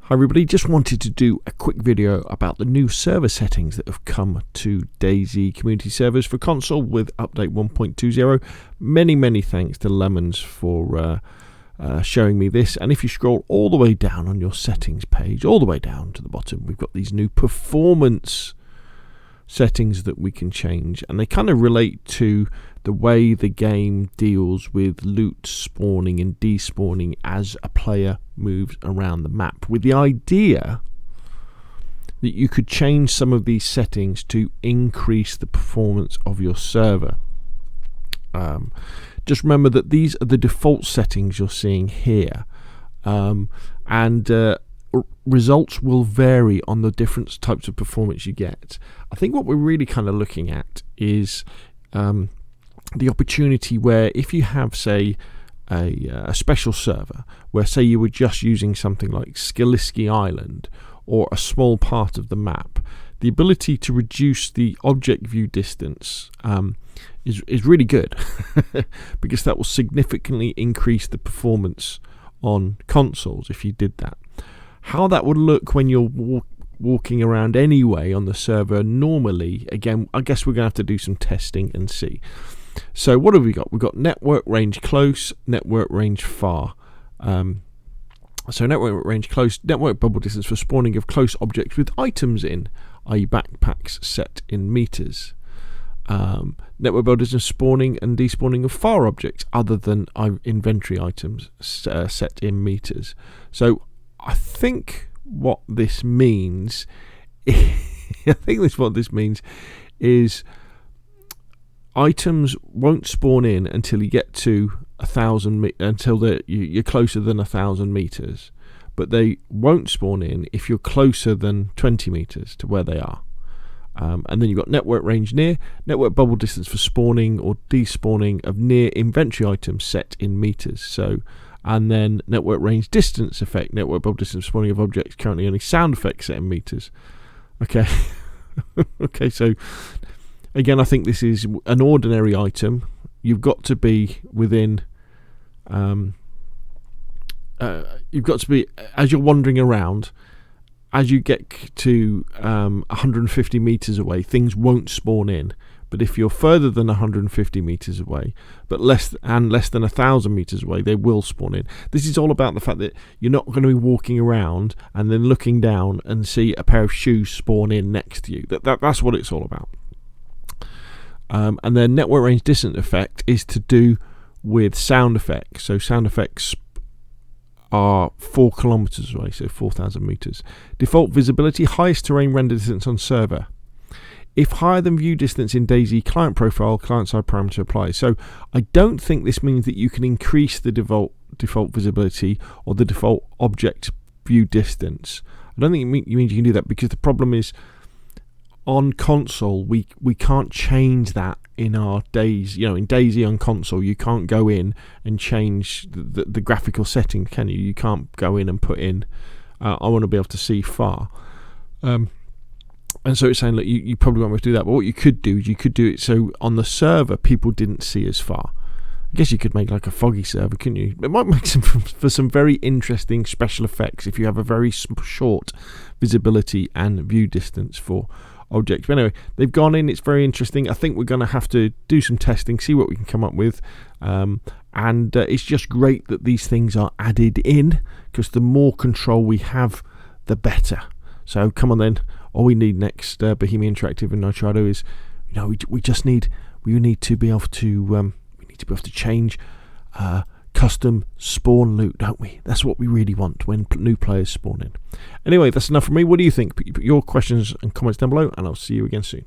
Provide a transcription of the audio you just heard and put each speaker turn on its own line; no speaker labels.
Hi everybody, just wanted to do a quick video about the new server settings that have come to DayZ community servers for console with update 1.20. Many thanks to Lemons for showing me this. And if you scroll all the way down on your settings page, all the way down to the bottom, we've got these new performance settings that we can change, and they kind of relate to the way the game deals with loot spawning and despawning as a player moves around the map, with the idea that you could change some of these settings to increase the performance of your server. Just remember that these are the default settings you're seeing here, and results will vary on the different types of performance you get. I think what we're really kind of looking at is the opportunity where if you have, say, a special server where, say, you were just using something like Skiliski Island or a small part of the map, the ability to reduce the object view distance is really good because that will significantly increase the performance on consoles if you did that. How that would look when you're walking around anyway on the server normally, again, I guess we're going to have to do some testing and see. So what have we got? We've got network range close, network range far. So network range close, network bubble distance for spawning of close objects with items in, i.e. backpacks set in meters. Network bubble distance spawning and despawning of far objects other than inventory items set in meters. So I think what this means is items won't spawn in until you get to 1,000 until you're closer than 1,000 meters, but they won't spawn in if you're closer than 20 meters to where they are. And then you've got network range near, network bubble distance for spawning or despawning of near inventory items set in meters. So, and then network range distance effect, network bubble distance for spawning of objects currently only sound effects set in meters. Okay. Okay, so again, I think this is an ordinary item. You've got to be within you've got to be, as you're wandering around, as you get to 150 meters away, things won't spawn in. But if you're further than 150 meters away, but less than 1,000 meters away, they will spawn in. This is all about the fact that you're not going to be walking around and then looking down and see a pair of shoes spawn in next to you. That's what it's all about. And then network range distance effect is to do with sound effects. So sound effects are 4 kilometers away, so 4,000 meters. Default visibility, highest terrain render distance on server. If higher than view distance in DayZ client profile, client side parameter applies. So I don't think this means that you can increase the default visibility or the default object view distance. I don't think it means you can do that, because the problem is on console we can't change that in our DayZ. You know, in DayZ on console you can't go in and change the graphical setting, can you? You can't go in and put in I want to be able to see far. And so it's saying that you probably won't be able to do that, but what you could do is you could do it so on the server people didn't see as far. I guess you could make like a foggy server, couldn't you? It might make for some very interesting special effects if you have a very short visibility and view distance for objects. But anyway, they've gone in, it's very interesting. I think we're going to have to do some testing, see what we can come up with. And it's just great that these things are added in, because the more control we have, the better. So come on then. All we need next, Bohemia Interactive and Nitrado, is, you know, we need to be able to change custom spawn loot, don't we? That's what we really want when new players spawn in. Anyway, that's enough from me. What do you think? Put your questions and comments down below, and I'll see you again soon.